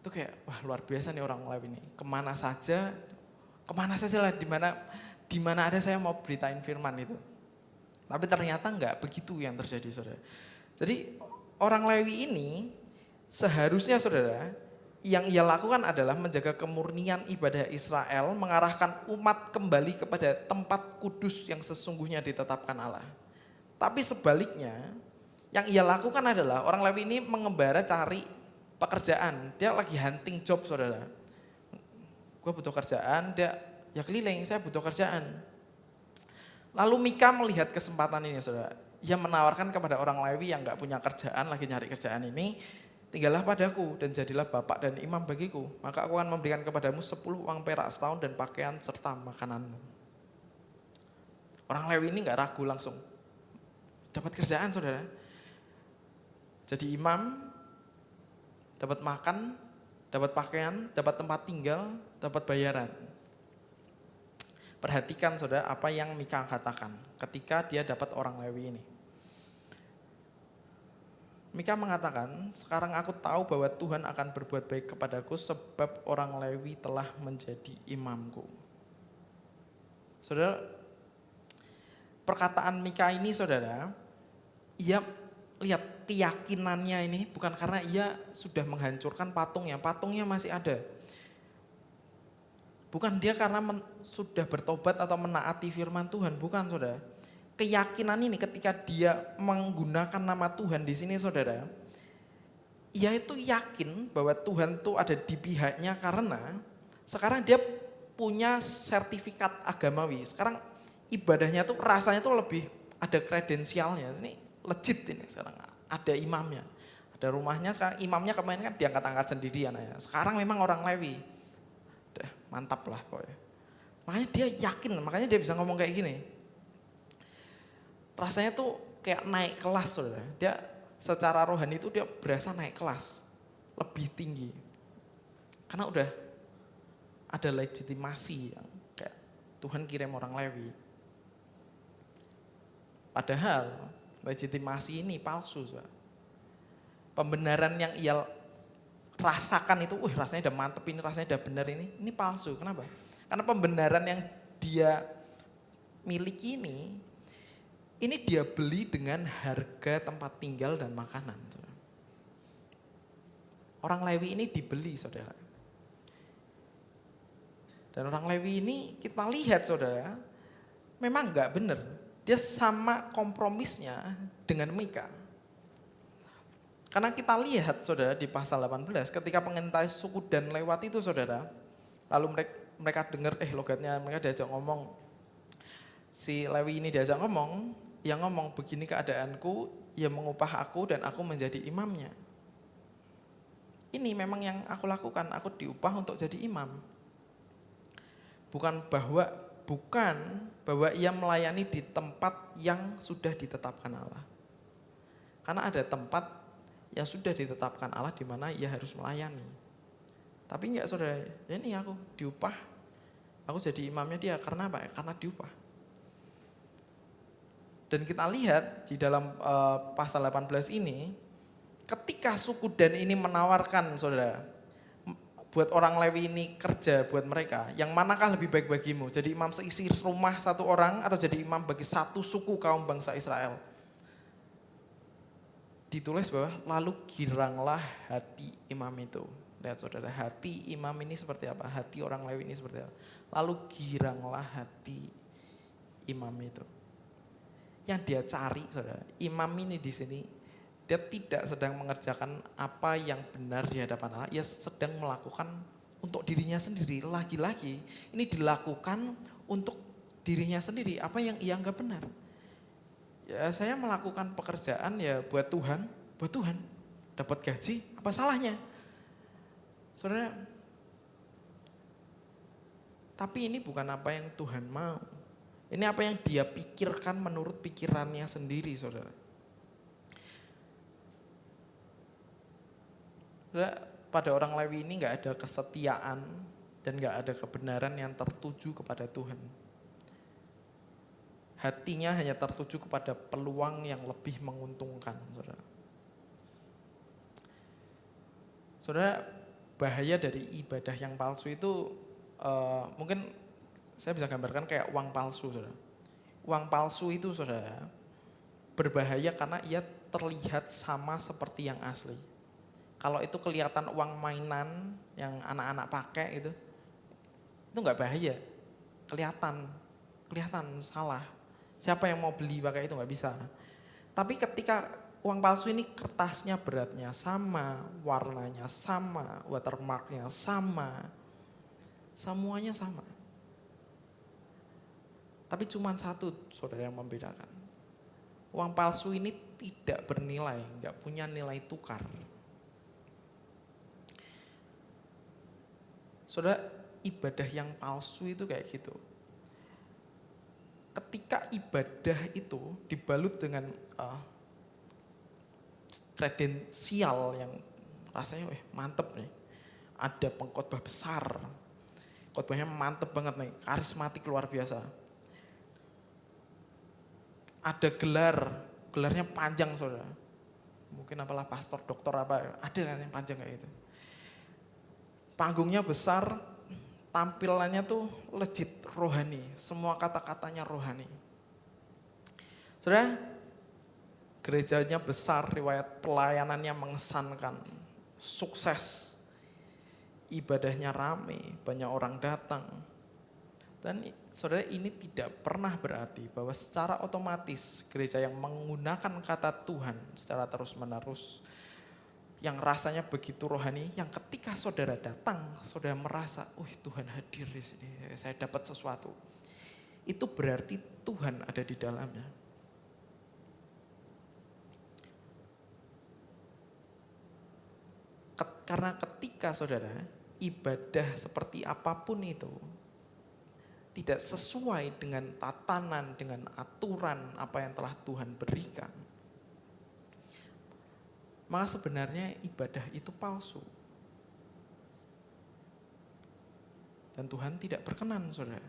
Speaker 2: Itu kayak wah luar biasa nih orang Lewi ini. Kemana saja lah, di mana ada saya mau beritain firman itu. Tapi ternyata enggak begitu yang terjadi, saudara. Jadi orang Lewi ini seharusnya, saudara, yang ia lakukan adalah menjaga kemurnian ibadah Israel, mengarahkan umat kembali kepada tempat kudus yang sesungguhnya ditetapkan Allah. Tapi sebaliknya, yang ia lakukan adalah orang Lewi ini mengembara cari pekerjaan. Dia lagi hunting job, saudara. Gue butuh kerjaan, dia ya keliling, saya butuh kerjaan. Lalu Mika melihat kesempatan ini, saudara. Ia menawarkan kepada orang Lewi yang gak punya kerjaan, lagi nyari kerjaan ini, tinggallah padaku dan jadilah bapak dan imam bagiku. Maka aku akan memberikan kepadamu 10 uang perak setahun dan pakaian serta makananmu. Orang Lewi ini gak ragu, langsung dapat kerjaan, saudara. Jadi imam, dapat makan, dapat pakaian, dapat tempat tinggal, dapat bayaran. Perhatikan saudara apa yang Mika katakan ketika dia dapat orang Lewi ini. Mika mengatakan, sekarang aku tahu bahwa Tuhan akan berbuat baik kepadaku sebab orang Lewi telah menjadi imamku. Saudara, perkataan Mika ini saudara, ia lihat keyakinannya ini bukan karena ia sudah menghancurkan patungnya masih ada. Bukan dia karena sudah bertobat atau menaati firman Tuhan, bukan saudara. Keyakinan ini ketika dia menggunakan nama Tuhan di sini saudara, ia itu yakin bahwa Tuhan itu ada di pihaknya karena sekarang dia punya sertifikat agamawi. Sekarang ibadahnya tuh rasanya tuh lebih ada kredensialnya. Ini legit ini sekarang, ada imamnya, ada rumahnya. Sekarang imamnya kemarin kan diangkat-angkat sendirian ya. Sekarang memang orang Lewi, udah mantap lah pokoknya. Makanya dia yakin, makanya dia bisa ngomong kayak gini. Rasanya tuh kayak naik kelas, saudara. Dia secara rohani itu dia berasa naik kelas, lebih tinggi, karena udah ada legitimasi yang kayak Tuhan kirim orang Lewi. Padahal legitimasi ini palsu, saudara. Pembenaran yang ia rasakan itu, rasanya udah mantep ini, rasanya udah benar ini palsu. Kenapa? Karena pembenaran yang dia miliki ini dia beli dengan harga tempat tinggal dan makanan. Saudara. Orang Lewi ini dibeli, saudara. Dan orang Lewi ini kita lihat, saudara, memang enggak benar. Dia sama kompromisnya dengan Mika. Karena kita lihat saudara di pasal 18 ketika pengintai suku Dan lewat itu saudara, lalu mereka dengar logatnya, mereka diajak ngomong, si Lewi ini diajak ngomong, yang ngomong begini keadaanku, ia mengupah aku dan aku menjadi imamnya. Ini memang yang aku lakukan, aku diupah untuk jadi imam. Bukan bahwa ia melayani di tempat yang sudah ditetapkan Allah. Karena ada tempat yang sudah ditetapkan Allah di mana ia harus melayani. Tapi enggak saudara, ya ini aku diupah, aku jadi imamnya dia karena apa? Karena diupah. Dan kita lihat di dalam pasal 18 ini, ketika suku Dan ini menawarkan saudara, buat orang Lewi ini kerja buat mereka, yang manakah lebih baik bagimu? Jadi imam seisi rumah satu orang atau jadi imam bagi satu suku kaum bangsa Israel? Ditulis bahwa lalu giranglah hati imam itu. Lihat saudara, hati imam ini seperti apa? Hati orang Lewi ini seperti apa? Lalu giranglah hati imam itu. yang dia cari, saudara, imam ini di sini, dia tidak sedang mengerjakan apa yang benar di hadapan Allah, ia sedang melakukan untuk dirinya sendiri. Lagi-lagi ini dilakukan untuk dirinya sendiri, apa yang ia anggap benar. Ya saya melakukan pekerjaan ya buat Tuhan, dapat gaji, apa salahnya? Saudara, tapi ini bukan apa yang Tuhan mau. Ini apa yang dia pikirkan menurut pikirannya sendiri, saudara. Saudara, pada orang Lewi ini gak ada kesetiaan dan gak ada kebenaran yang tertuju kepada Tuhan. Hatinya hanya tertuju kepada peluang yang lebih menguntungkan, saudara. Saudara, bahaya dari ibadah yang palsu itu mungkin saya bisa gambarkan kayak uang palsu, saudara. Uang palsu itu, saudara, berbahaya karena ia terlihat sama seperti yang asli. Kalau itu kelihatan uang mainan yang anak-anak pakai itu nggak bahaya, kelihatan salah. Siapa yang mau beli pakai itu nggak bisa. Tapi ketika uang palsu ini kertasnya beratnya sama, warnanya sama, watermarknya sama, semuanya sama. Tapi cuma satu, saudara, yang membedakan. Uang palsu ini tidak bernilai, nggak punya nilai tukar. Saudara, ibadah yang palsu itu kayak gitu. Ketika ibadah itu dibalut dengan kredensial yang rasanya mantep nih. Ada pengkhotbah besar, khotbahnya mantep banget nih, karismatik luar biasa. Ada gelarnya panjang, saudara. Mungkin apalah pastor, doktor apa, ada kan yang panjang kayak gitu. Panggungnya besar, tampilannya tuh legit rohani, semua kata-katanya rohani. Saudara, gerejanya besar, riwayat pelayanannya mengesankan, sukses, ibadahnya rame, banyak orang datang. Dan saudara, ini tidak pernah berarti bahwa secara otomatis gereja yang menggunakan kata Tuhan secara terus-menerus, yang rasanya begitu rohani, yang ketika saudara datang, saudara merasa, Tuhan hadir di sini, saya dapat sesuatu. Itu berarti Tuhan ada di dalamnya. Karena ketika saudara, ibadah seperti apapun itu, tidak sesuai dengan tatanan, dengan aturan apa yang telah Tuhan berikan, maka sebenarnya ibadah itu palsu. Dan Tuhan tidak berkenan, saudara.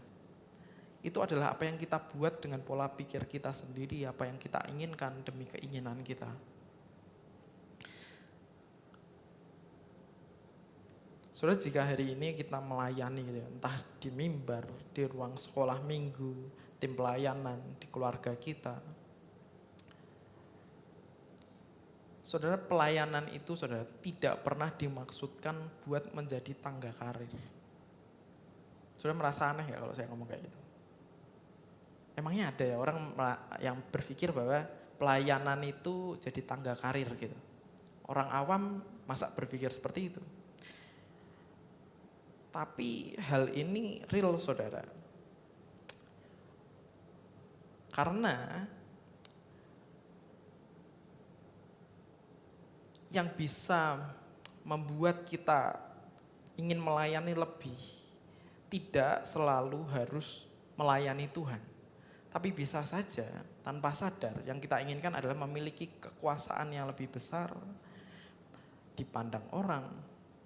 Speaker 2: Itu adalah apa yang kita buat dengan pola pikir kita sendiri, apa yang kita inginkan demi keinginan kita. Saudara, jika hari ini kita melayani, entah di mimbar, di ruang sekolah minggu, tim pelayanan, di keluarga kita, saudara, pelayanan itu, saudara, tidak pernah dimaksudkan buat menjadi tangga karir. Saudara merasa aneh ya kalau saya ngomong kayak gitu? Emangnya ada ya orang yang berpikir bahwa pelayanan itu jadi tangga karir gitu? Orang awam masa berpikir seperti itu? Tapi hal ini real, saudara. Karena yang bisa membuat kita ingin melayani lebih tidak selalu harus melayani Tuhan. Tapi bisa saja tanpa sadar yang kita inginkan adalah memiliki kekuasaan yang lebih besar, dipandang orang.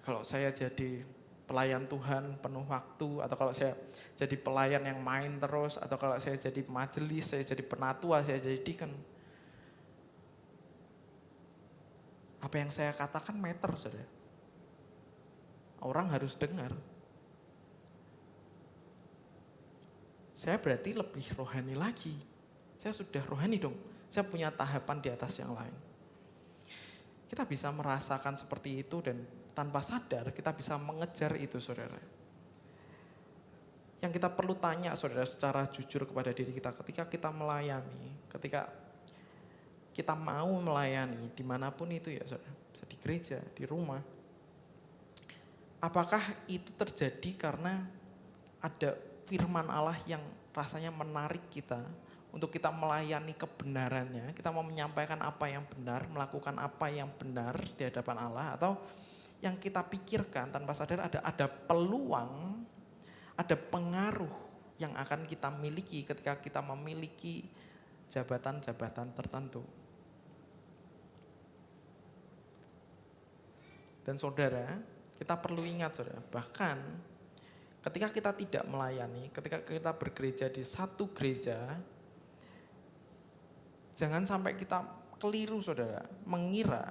Speaker 2: Kalau saya jadi pelayan Tuhan penuh waktu, atau kalau saya jadi pelayan yang main terus, atau kalau saya jadi majelis, saya jadi penatua, saya jadi deacon, apa yang saya katakan meter, saudara. Orang harus dengar. Saya berarti lebih rohani lagi. Saya sudah rohani dong. Saya punya tahapan di atas yang lain. Kita bisa merasakan seperti itu dan tanpa sadar kita bisa mengejar itu, saudara. yang kita perlu tanya saudara secara jujur kepada diri kita ketika kita melayani, ketika kita mau melayani dimanapun itu ya saudara, bisa di gereja, di rumah. Apakah itu terjadi karena ada firman Allah yang rasanya menarik kita untuk kita melayani kebenarannya, kita mau menyampaikan apa yang benar, melakukan apa yang benar di hadapan Allah, atau yang kita pikirkan tanpa sadar ada peluang, ada pengaruh yang akan kita miliki ketika kita memiliki jabatan-jabatan tertentu. Dan saudara, kita perlu ingat saudara, bahkan ketika kita tidak melayani, ketika kita bergereja di satu gereja, jangan sampai kita keliru saudara, mengira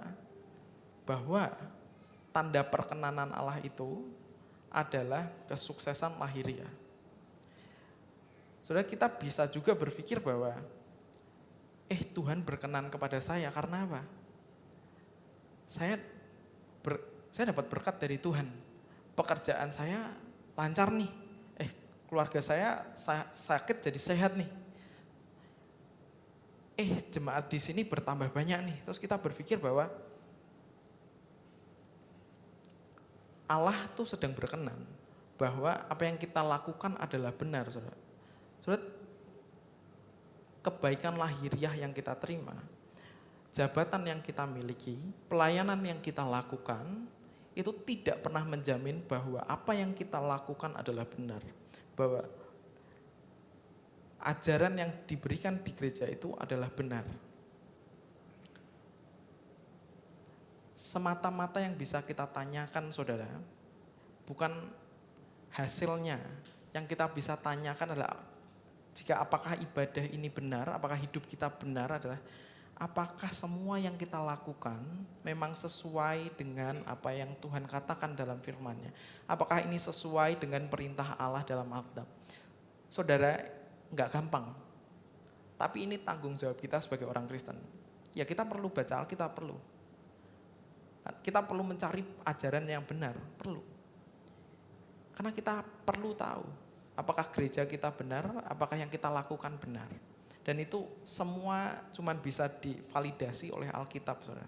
Speaker 2: bahwa tanda perkenanan Allah itu adalah kesuksesan lahiriah. Saudara, kita bisa juga berpikir bahwa Tuhan berkenan kepada saya karena apa? Saya dapat berkat dari Tuhan. Pekerjaan saya lancar nih. Keluarga saya sakit jadi sehat nih. Jemaat di sini bertambah banyak nih. Terus kita berpikir bahwa Allah tuh sedang berkenan bahwa apa yang kita lakukan adalah benar, saudara. Saudara, kebaikan lahiriah yang kita terima, jabatan yang kita miliki, pelayanan yang kita lakukan, itu tidak pernah menjamin bahwa apa yang kita lakukan adalah benar. Bahwa ajaran yang diberikan di gereja itu adalah benar. Semata-mata yang bisa kita tanyakan saudara, bukan hasilnya. Yang kita bisa tanyakan adalah jika apakah ibadah ini benar, apakah hidup kita benar adalah apakah semua yang kita lakukan memang sesuai dengan apa yang Tuhan katakan dalam firman-Nya. Apakah ini sesuai dengan perintah Allah dalam Alkitab. Saudara, enggak gampang. Tapi ini tanggung jawab kita sebagai orang Kristen. Ya kita perlu baca Alkitab, perlu. Kita perlu mencari ajaran yang benar, perlu. Karena kita perlu tahu apakah gereja kita benar, apakah yang kita lakukan benar. Dan itu semua cuma bisa divalidasi oleh Alkitab, saudara.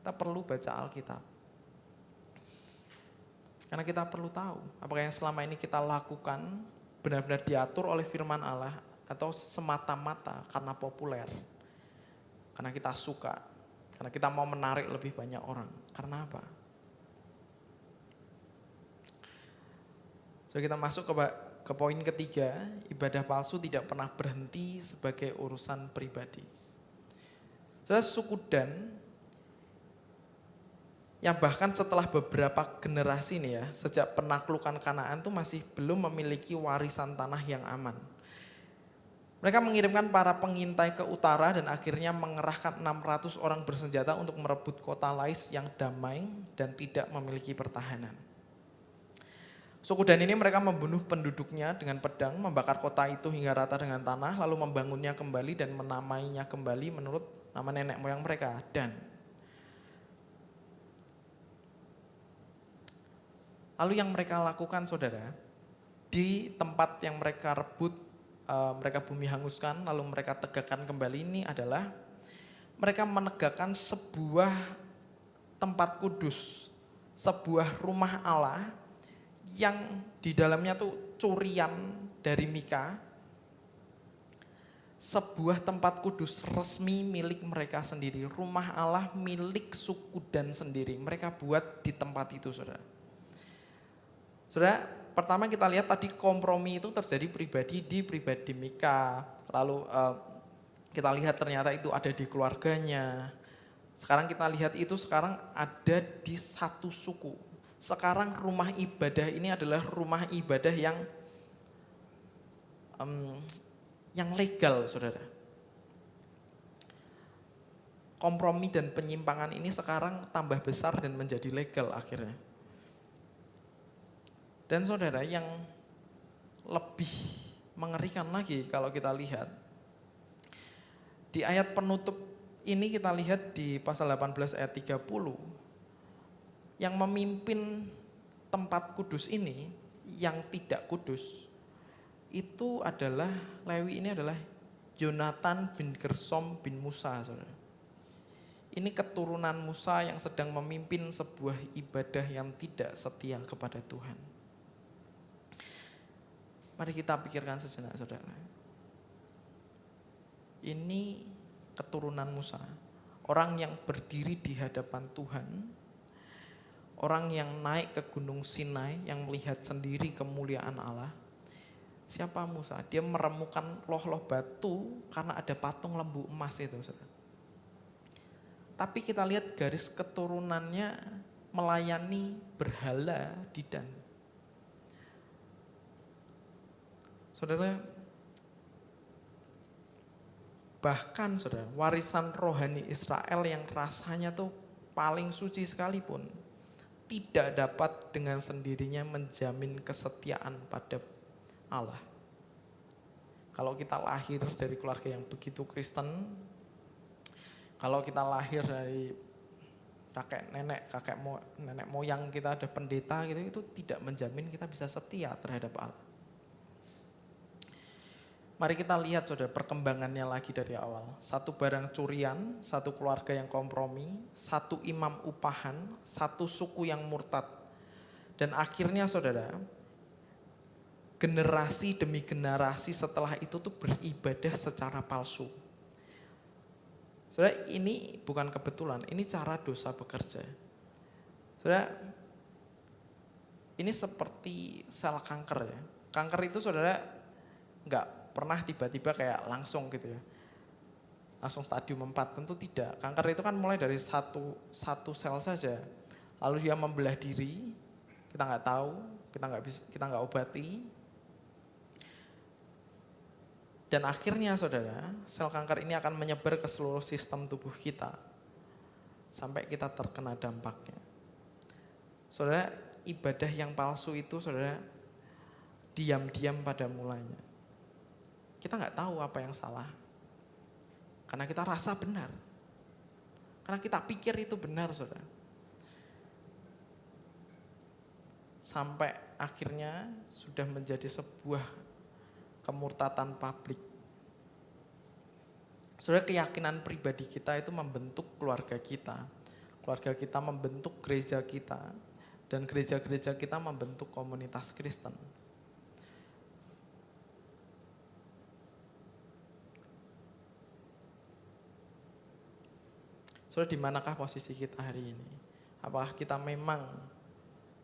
Speaker 2: Kita perlu baca Alkitab. Karena kita perlu tahu apakah yang selama ini kita lakukan benar-benar diatur oleh firman Allah atau semata-mata karena populer. Karena kita suka. Karena kita mau menarik lebih banyak orang. Karena apa? So, kita masuk ke poin ketiga, ibadah palsu tidak pernah berhenti sebagai urusan pribadi. Saudara, suku Dan yang bahkan setelah beberapa generasi nih ya, sejak penaklukan Kanaan itu masih belum memiliki warisan tanah yang aman. Mereka mengirimkan para pengintai ke utara dan akhirnya mengerahkan 600 orang bersenjata untuk merebut kota Lais yang damai dan tidak memiliki pertahanan. Suku Dan ini mereka membunuh penduduknya dengan pedang, membakar kota itu hingga rata dengan tanah, lalu membangunnya kembali dan menamainya kembali menurut nama nenek moyang mereka, Dan. Lalu yang mereka lakukan saudara, di tempat yang mereka rebut, mereka bumi hanguskan, lalu mereka tegakkan kembali ini adalah mereka menegakkan sebuah tempat kudus, sebuah rumah Allah yang di dalamnya tuh curian dari Mika, sebuah tempat kudus resmi milik mereka sendiri, rumah Allah milik suku Dan sendiri, mereka buat di tempat itu saudara. Saudara, pertama kita lihat tadi kompromi itu terjadi di pribadi Mika, lalu kita lihat ternyata itu ada di keluarganya. Sekarang kita lihat itu sekarang ada di satu suku. Sekarang rumah ibadah ini adalah rumah ibadah yang legal, saudara. Kompromi dan penyimpangan ini sekarang tambah besar dan menjadi legal akhirnya. Dan saudara, yang lebih mengerikan lagi kalau kita lihat, di ayat penutup ini kita lihat di pasal 18 ayat 30, yang memimpin tempat kudus ini, yang tidak kudus, itu adalah, Lewi ini adalah Yonatan bin Gersom bin Musa, saudara. Ini keturunan Musa yang sedang memimpin sebuah ibadah yang tidak setia kepada Tuhan. Mari kita pikirkan sejenak, saudara. Ini keturunan Musa, orang yang berdiri di hadapan Tuhan, orang yang naik ke Gunung Sinai, yang melihat sendiri kemuliaan Allah. Siapa Musa? Dia meremukan loh-loh batu karena ada patung lembu emas itu, saudara. Tapi kita lihat garis keturunannya melayani berhala di Dan. Saudara, bahkan saudara, warisan rohani Israel yang rasanya tuh paling suci sekalipun tidak dapat dengan sendirinya menjamin kesetiaan pada Allah. Kalau kita lahir dari keluarga yang begitu Kristen, kalau kita lahir dari nenek moyang kita ada pendeta gitu, itu tidak menjamin kita bisa setia terhadap Allah. Mari kita lihat saudara perkembangannya lagi dari awal. Satu barang curian, satu keluarga yang kompromi, satu imam upahan, satu suku yang murtad. Dan akhirnya saudara, generasi demi generasi setelah itu tuh beribadah secara palsu. Saudara, ini bukan kebetulan, ini cara dosa bekerja. Saudara, ini seperti sel kanker ya. Kanker itu saudara enggak pernah tiba-tiba kayak langsung gitu ya. Langsung stadium 4, tentu tidak. Kanker itu kan mulai dari satu sel saja. Lalu dia membelah diri, kita enggak tahu, kita enggak obati. Dan akhirnya saudara, sel kanker ini akan menyebar ke seluruh sistem tubuh kita. Sampai kita terkena dampaknya. Saudara, ibadah yang palsu itu saudara, diam-diam pada mulanya. Kita nggak tahu apa yang salah. Karena kita rasa benar. Karena kita pikir itu benar saudara. Sampai akhirnya sudah menjadi sebuah kemurtatan publik. Saudara, keyakinan pribadi kita itu membentuk keluarga kita. Keluarga kita membentuk gereja kita. Dan gereja-gereja kita membentuk komunitas Kristen. Saudara, di manakah posisi kita hari ini? Apakah kita memang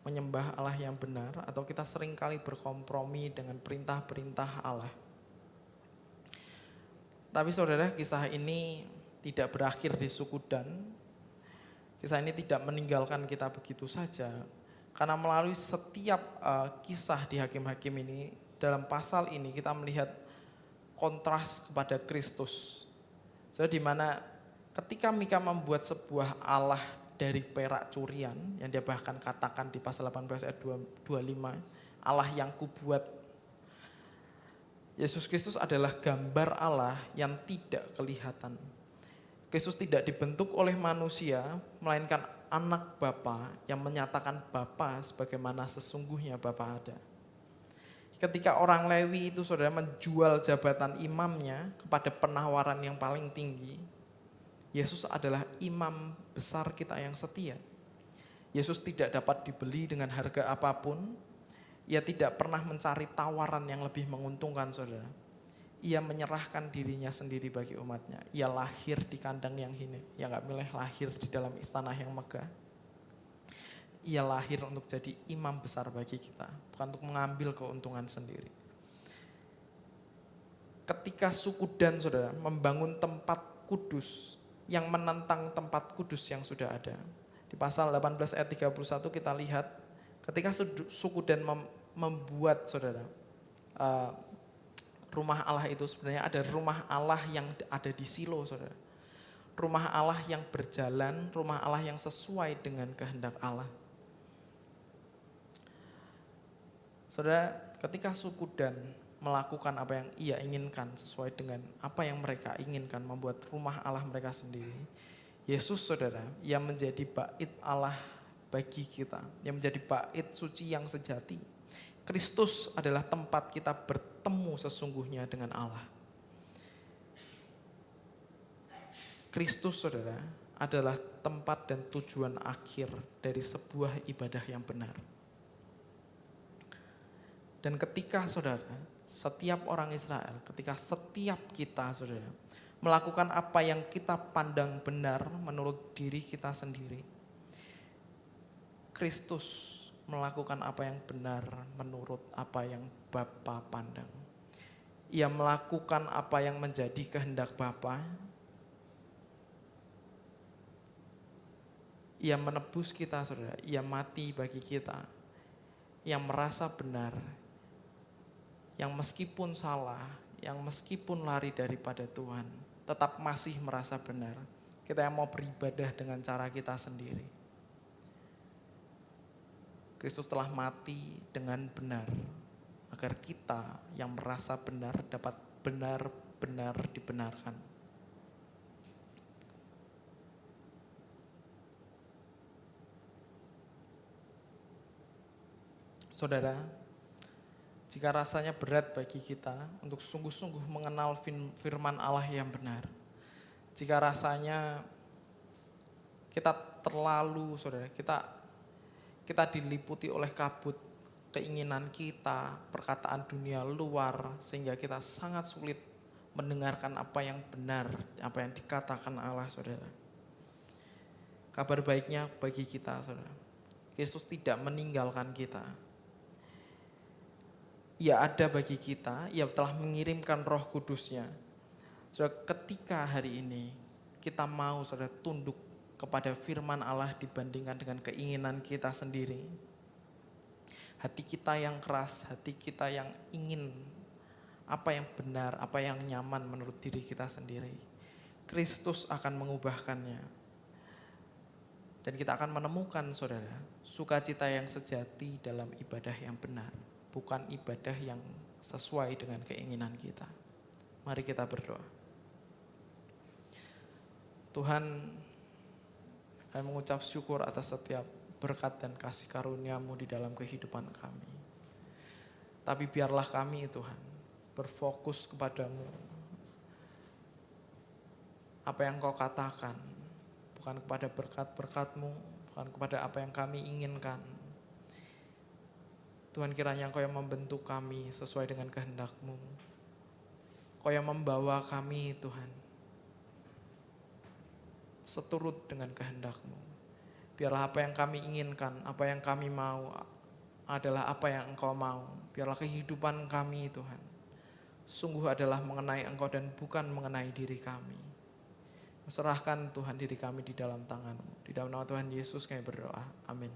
Speaker 2: menyembah Allah yang benar, atau kita seringkali berkompromi dengan perintah-perintah Allah? Tapi saudara, kisah ini tidak berakhir di suku Dan. Kisah ini tidak meninggalkan kita begitu saja. Karena melalui setiap kisah di Hakim-Hakim ini, dalam pasal ini kita melihat kontras kepada Kristus. Saudara, di mana ketika Mika membuat sebuah Allah dari perak curian, yang dia bahkan katakan di pasal 18 ayat 25, Allah yang kubuat. Yesus Kristus adalah gambar Allah yang tidak kelihatan. Kristus tidak dibentuk oleh manusia, melainkan anak Bapa yang menyatakan Bapa sebagaimana sesungguhnya Bapa ada. Ketika orang Lewi itu saudara menjual jabatan imamnya kepada penawaran yang paling tinggi, Yesus adalah imam besar kita yang setia. Yesus tidak dapat dibeli dengan harga apapun. Ia tidak pernah mencari tawaran yang lebih menguntungkan saudara. Ia menyerahkan dirinya sendiri bagi umatnya. Ia lahir di kandang yang hina. Ia gak milih lahir di dalam istana yang megah. Ia lahir untuk jadi imam besar bagi kita. Bukan untuk mengambil keuntungan sendiri. Ketika suku Dan saudara membangun tempat kudus yang menentang tempat kudus yang sudah ada. Di pasal 18 ayat 31 kita lihat ketika suku Dan membuat saudara rumah Allah itu, sebenarnya ada rumah Allah yang ada di Silo saudara. Rumah Allah yang berjalan, rumah Allah yang sesuai dengan kehendak Allah. Saudara, ketika suku Dan melakukan apa yang ia inginkan sesuai dengan apa yang mereka inginkan, membuat rumah Allah mereka sendiri, Yesus saudara yang menjadi bait Allah bagi kita, yang menjadi bait suci yang sejati, Kristus adalah tempat kita bertemu sesungguhnya dengan Allah. Kristus, saudara, adalah tempat dan tujuan akhir dari sebuah ibadah yang benar. Dan ketika, saudara, setiap orang Israel, ketika setiap kita, saudara, melakukan apa yang kita pandang benar menurut diri kita sendiri, Kristus melakukan apa yang benar menurut apa yang Bapa pandang. Ia melakukan apa yang menjadi kehendak Bapa. Ia menebus kita, saudara. Ia mati bagi kita. Yang merasa benar, yang meskipun salah, yang meskipun lari daripada Tuhan, tetap masih merasa benar. Kita yang mau beribadah dengan cara kita sendiri. Kristus telah mati dengan benar, agar kita yang merasa benar dapat benar-benar dibenarkan. Saudara, jika rasanya berat bagi kita untuk sungguh-sungguh mengenal firman Allah yang benar, jika rasanya kita terlalu, saudara, kita diliputi oleh kabut keinginan kita, perkataan dunia luar, sehingga kita sangat sulit mendengarkan apa yang benar, apa yang dikatakan Allah, saudara. Kabar baiknya bagi kita, saudara, Yesus tidak meninggalkan kita. Ia ada bagi kita, Ia telah mengirimkan Roh Kudus-Nya. Saudara, ketika hari ini kita mau, saudara, tunduk kepada firman Allah dibandingkan dengan keinginan kita sendiri, hati kita yang keras, hati kita yang ingin apa yang benar, apa yang nyaman menurut diri kita sendiri, Kristus akan mengubahkannya. Dan kita akan menemukan, saudara, sukacita yang sejati dalam ibadah yang benar, bukan ibadah yang sesuai dengan keinginan kita. Mari kita berdoa. Tuhan, kami mengucap syukur atas setiap berkat dan kasih karunia-Mu di dalam kehidupan kami. Tapi biarlah kami, Tuhan, berfokus kepadamu. Apa yang Kau katakan, bukan kepada berkat-berkat-Mu, bukan kepada apa yang kami inginkan. Tuhan, kiranya Kau yang membentuk kami sesuai dengan kehendak-Mu. Kau yang membawa kami, Tuhan, seturut dengan kehendak-Mu. Biarlah apa yang kami inginkan, apa yang kami mau adalah apa yang Engkau mau. Biarlah kehidupan kami, Tuhan, sungguh adalah mengenai Engkau dan bukan mengenai diri kami. Serahkan, Tuhan, diri kami di dalam tangan-Mu. Di dalam nama Tuhan Yesus kami berdoa. Amin.